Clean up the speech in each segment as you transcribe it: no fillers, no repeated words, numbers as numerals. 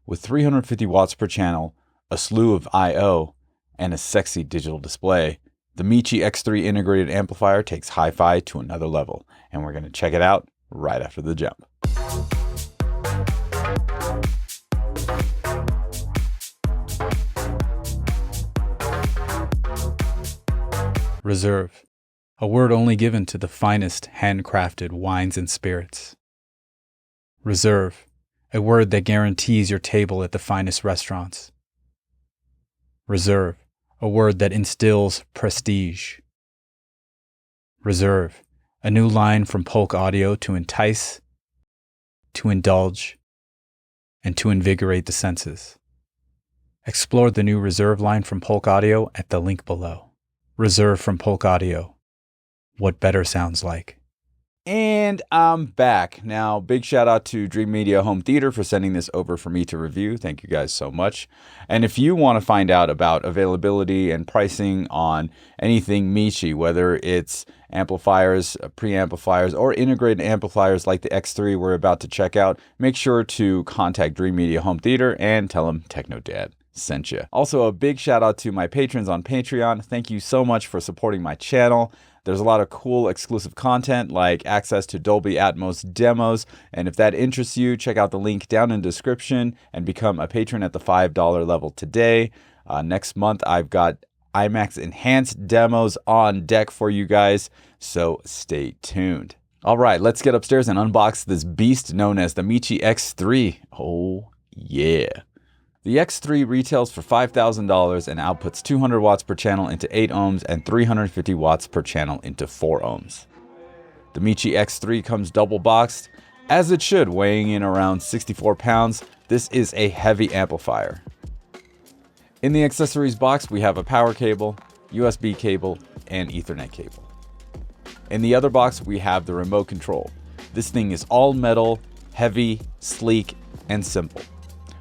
With 350 watts per channel, a slew of I/O, and a sexy digital display, the Michi X3 Integrated Amplifier takes HiFi to another level, and we're going to check it out right after the jump. Reserve, a word only given to the finest handcrafted wines and spirits. Reserve, a word that guarantees your table at the finest restaurants. Reserve, a word that instills prestige. Reserve, a new line from Polk Audio to entice, to indulge, and to invigorate the senses. Explore the new Reserve line from Polk Audio at the link below. Reserve from Polk Audio. What better sounds like? And I'm back. Now, big shout out to Dream Media Home Theater for sending this over for me to review. Thank you guys so much. And if you want to find out about availability and pricing on anything Michi, whether it's amplifiers, preamplifiers, or integrated amplifiers like the X3 we're about to check out, make sure to contact Dream Media Home Theater and tell them Techno Dad sent you. Also, a big shout out to my patrons on Patreon. Thank you so much for supporting my channel. There's a lot of cool exclusive content like access to Dolby Atmos demos. And if that interests you, check out the link down in the description and become a patron at the $5 level today. Next month, I've got IMAX enhanced demos on deck for you guys. So stay tuned. All right, let's get upstairs and unbox this beast known as the Michi X3. Oh, yeah. The X3 retails for $5,000 and outputs 200 watts per channel into 8 ohms and 350 watts per channel into 4 ohms. The Michi X3 comes double boxed, as it should, weighing in around 64 pounds. This is a heavy amplifier. In the accessories box, we have a power cable, USB cable, and Ethernet cable. In the other box, we have the remote control. This thing is all metal, heavy, sleek, and simple.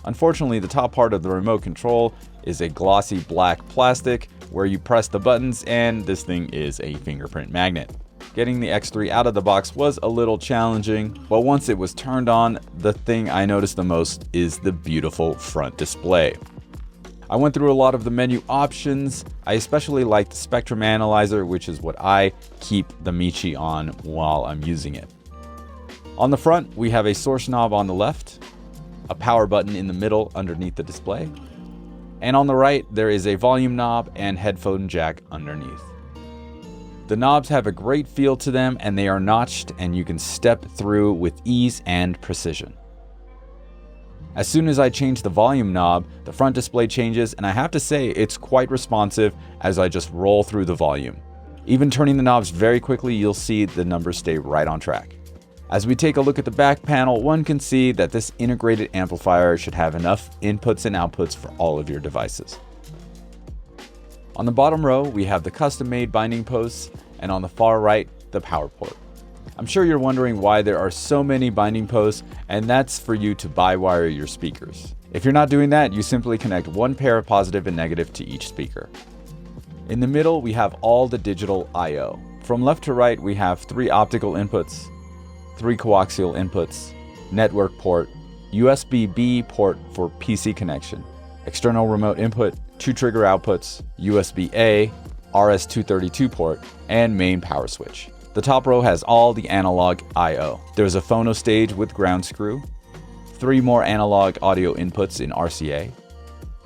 Unfortunately, the top part of the remote control is a glossy black plastic where you press the buttons, and this thing is a fingerprint magnet. Getting the X3 out of the box was a little challenging, but once it was turned on, the thing I noticed the most is the beautiful front display. I went through a lot of the menu options. I especially like the spectrum analyzer, which is what I keep the Michi on while I'm using it. On the front, we have a source knob on the left, a power button in the middle underneath the display, and on the right there is a volume knob and headphone jack underneath. The knobs have a great feel to them, and they are notched and you can step through with ease and precision. As soon as I change the volume knob, the front display changes, and I have to say it's quite responsive as I just roll through the volume. Even turning the knobs very quickly, you'll see the numbers stay right on track. As we take a look at the back panel, one can see that this integrated amplifier should have enough inputs and outputs for all of your devices. On the bottom row, we have the custom-made binding posts, and on the far right, the power port. I'm sure you're wondering why there are so many binding posts, and that's for you to bi-wire your speakers. If you're not doing that, you simply connect one pair of positive and negative to each speaker. In the middle, we have all the digital I/O. From left to right, we have 3 optical inputs, 3 coaxial inputs, network port, USB-B port for PC connection, external remote input, 2 trigger outputs, USB-A, RS-232 port, and main power switch. The top row has all the analog I/O. There's a phono stage with ground screw, 3 more analog audio inputs in RCA,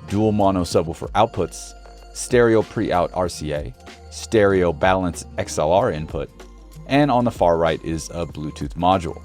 dual mono subwoofer outputs, stereo pre-out RCA, stereo balance XLR input, and on the far right is a Bluetooth module.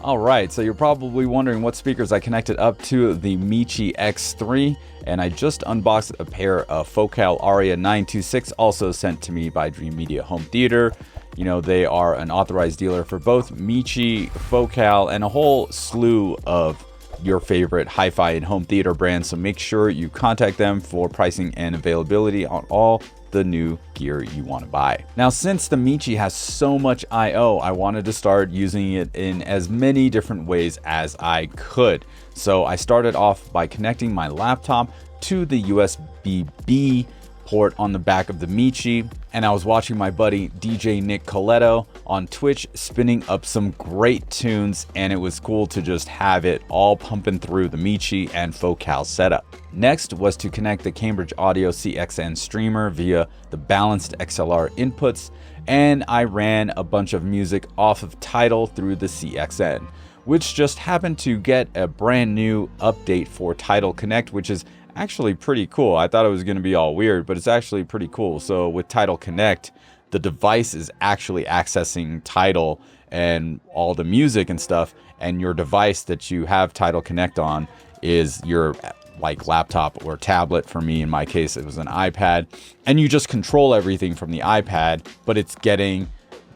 Alright, so you're probably wondering what speakers I connected up to the Michi X3, and I just unboxed a pair of Focal Aria 926, also sent to me by Dream Media Home Theater. You know, they are an authorized dealer for both Michi, Focal, and a whole slew of your favorite hi-fi and home theater brands, so make sure you contact them for pricing and availability on all the new gear you want to buy. Now, since the Michi has so much I/O, I wanted to start using it in as many different ways as I could. So I started off by connecting my laptop to the USB-B port on the back of the Michi, and I was watching my buddy DJ Nick Coletto on Twitch spinning up some great tunes, and it was cool to just have it all pumping through the Michi and Focal setup. Next was to connect the Cambridge Audio CXN streamer via the balanced XLR inputs, and I ran a bunch of music off of Tidal through the CXN, which just happened to get a brand new update for Tidal Connect, which is actually pretty cool. I thought it was going to be all weird, but it's actually pretty cool. So with Tidal Connect, the device is actually accessing Tidal and all the music and stuff, and your device that you have Tidal Connect on is your like laptop or tablet. For me, in my case, it was an iPad, and you just control everything from the iPad, but it's getting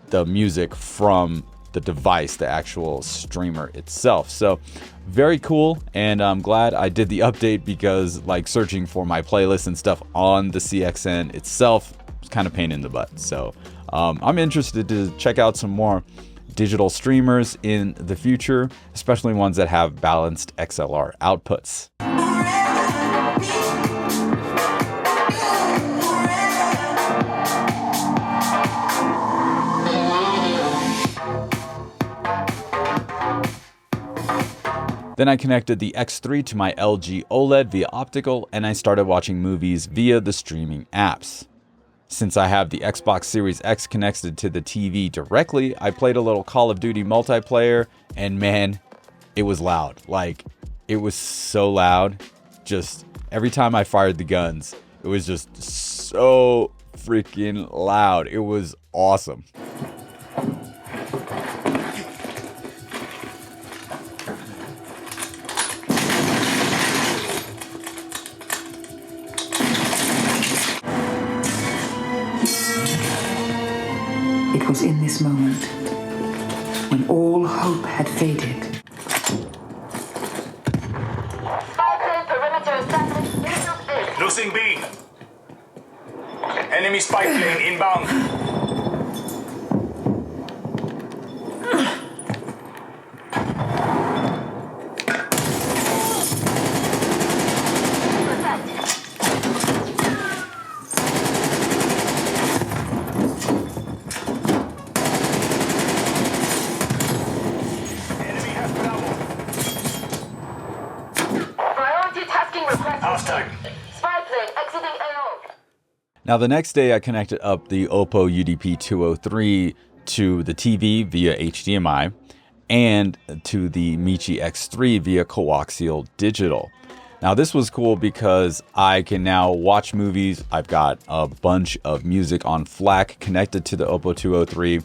the music from the device, the actual streamer itself. So very cool, and I'm glad I did the update, because like searching for my playlist and stuff on the CXN itself was kind of pain in the butt. So I'm interested to check out some more digital streamers in the future, especially ones that have balanced XLR outputs. Then I connected the X3 to my LG OLED via optical, and I started watching movies via the streaming apps. Since I have the Xbox Series X connected to the TV directly, I played a little Call of Duty multiplayer, and man, it was loud. Like, it was so loud. Just every time I fired the guns, it was just so freaking loud. It was awesome. It was in this moment, when all hope had faded. Losing B. Enemy spy plane inbound. Now the next day I connected up the Oppo UDP-203 to the TV via HDMI and to the Michi X3 via coaxial digital. Now this was cool because I can now watch movies. I've got a bunch of music on FLAC connected to the Oppo 203.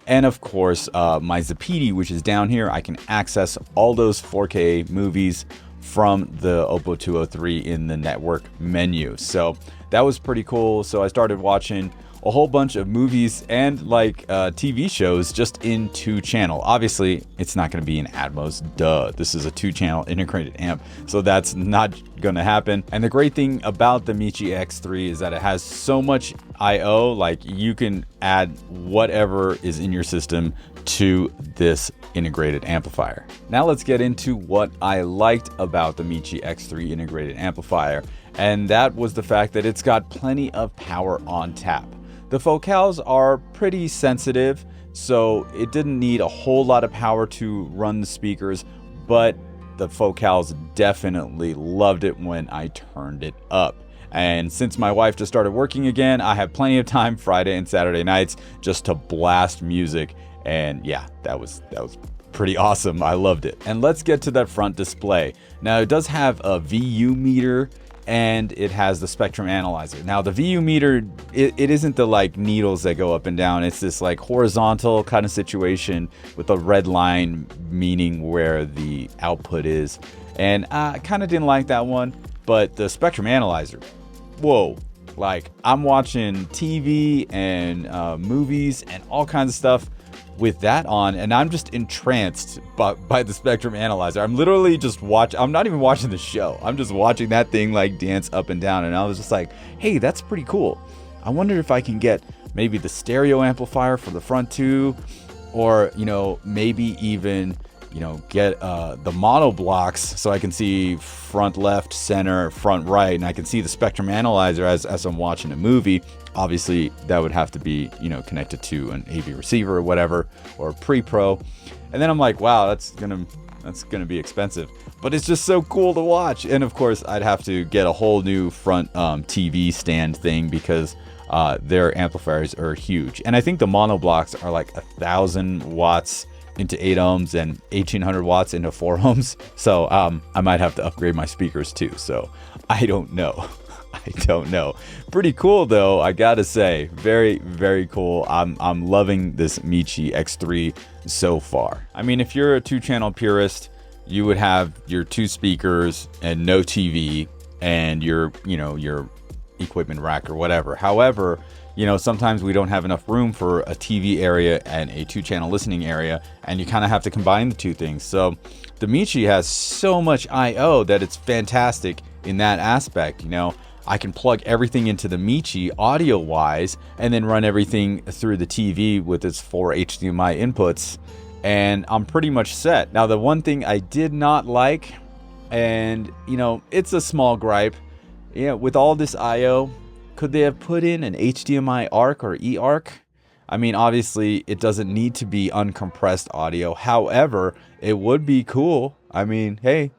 And of course, my Zapiti, which is down here, I can access all those 4K movies from the Oppo 203 in the network menu. So that was pretty cool. So I started watching a whole bunch of movies and like TV shows just in 2-channel. Obviously, it's not going to be in Atmos. Duh. This is a 2-channel integrated amp, so that's not going to happen. And the great thing about the Michi X3 is that it has so much I/O. Like, you can add whatever is in your system to this integrated amplifier. Now let's get into what I liked about the Michi X3 integrated amplifier, and that was the fact that it's got plenty of power on tap. The focals are pretty sensitive, so it didn't need a whole lot of power to run the speakers, but the focals definitely loved it when I turned it up. And since my wife just started working again, I have plenty of time Friday and Saturday nights just to blast music. And yeah, that was pretty awesome. I loved it. And let's get to that front display. Now it does have a VU meter and it has the spectrum analyzer. Now the VU meter, it isn't the like needles that go up and down. It's this like horizontal kind of situation with a red line meaning where the output is. And I kind of didn't like that one, but the spectrum analyzer, whoa. Like, I'm watching TV and movies and all kinds of stuff with that on, and I'm just entranced by the spectrum analyzer. I'm literally just I'm not even watching the show. I'm just watching that thing like dance up and down, and I was just like, hey, that's pretty cool. I wonder if I can get maybe the stereo amplifier for the front too, or, you know, maybe even you know, get the mono blocks so I can see front left, center, front right, and I can see the spectrum analyzer as I'm watching a movie. Obviously, that would have to be, you know, connected to an AV receiver or whatever, or pre-pro. And then I'm like, wow, that's gonna be expensive, but it's just so cool to watch. And of course, I'd have to get a whole new front TV stand thing because their amplifiers are huge. And I think the mono blocks are like 1,000 watts into 8 ohms and 1,800 watts into 4 ohms. So I might have to upgrade my speakers too. So I don't know. I don't know. Pretty cool though, I gotta say. Very, very cool. I'm loving this Michi X3 so far. I mean, if you're a 2-channel purist, you would have your 2 speakers and no TV and your, you know, your equipment rack or whatever. However, you know, sometimes we don't have enough room for a TV area and a 2-channel listening area, and you kind of have to combine the 2 things. So the Michi has so much I/O that it's fantastic in that aspect. You know, I can plug everything into the Michi audio wise and then run everything through the TV with its 4 HDMI inputs, and I'm pretty much set. Now, the one thing I did not like, and you know, it's a small gripe, yeah, with all this I/O, could they have put in an HDMI ARC or eARC? I mean, obviously it doesn't need to be uncompressed audio. However, it would be cool. I mean, hey,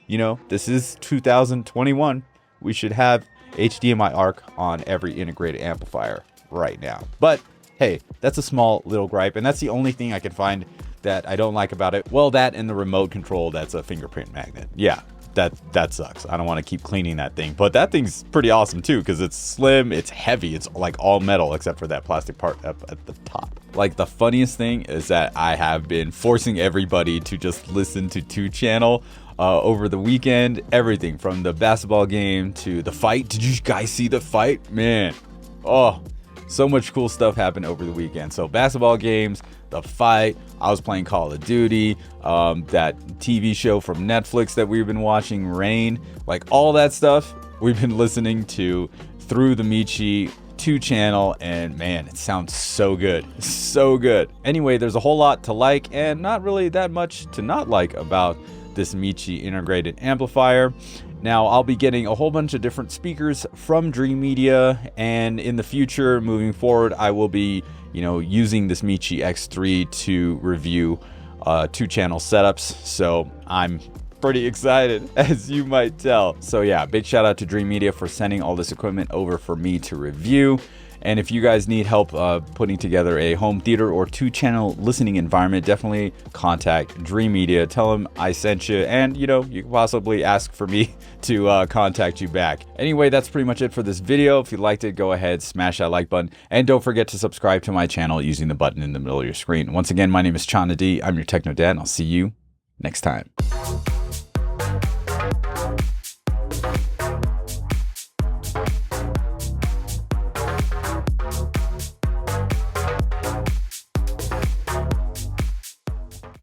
you know, this is 2021. We should have HDMI ARC on every integrated amplifier right now. But hey, that's a small little gripe, and that's the only thing I can find that I don't like about it. Well, that and the remote control, that's a fingerprint magnet. Yeah, that sucks. I don't want to keep cleaning that thing, but that thing's pretty awesome too because it's slim, it's heavy, it's like all metal except for that plastic part up at the top. Like, the funniest thing is that I have been forcing everybody to just listen to 2-channel over the weekend. Everything from the basketball game to the fight. Did you guys see the fight? Man, oh, so much cool stuff happened over the weekend. So basketball games, the fight, I was playing Call of Duty, that TV show from Netflix that we've been watching, Rain, like all that stuff we've been listening to through the Michi 2-channel, and man, it sounds so good. So good. Anyway, there's a whole lot to like and not really that much to not like about this Michi integrated amplifier. Now, I'll be getting a whole bunch of different speakers from Dream Media, and in the future, moving forward, I will be, you know, using this Michi X3 to review 2-channel setups. So I'm pretty excited, as you might tell. So yeah, big shout out to Dream Media for sending all this equipment over for me to review. And if you guys need help putting together a home theater or 2-channel listening environment, definitely contact Dream Media. Tell them I sent you, and you know, you can possibly ask for me to contact you back. Anyway, that's pretty much it for this video. If you liked it, go ahead, smash that like button, and don't forget to subscribe to my channel using the button in the middle of your screen. Once again, my name is Chana D. I'm your Techno Dad, and I'll see you next time.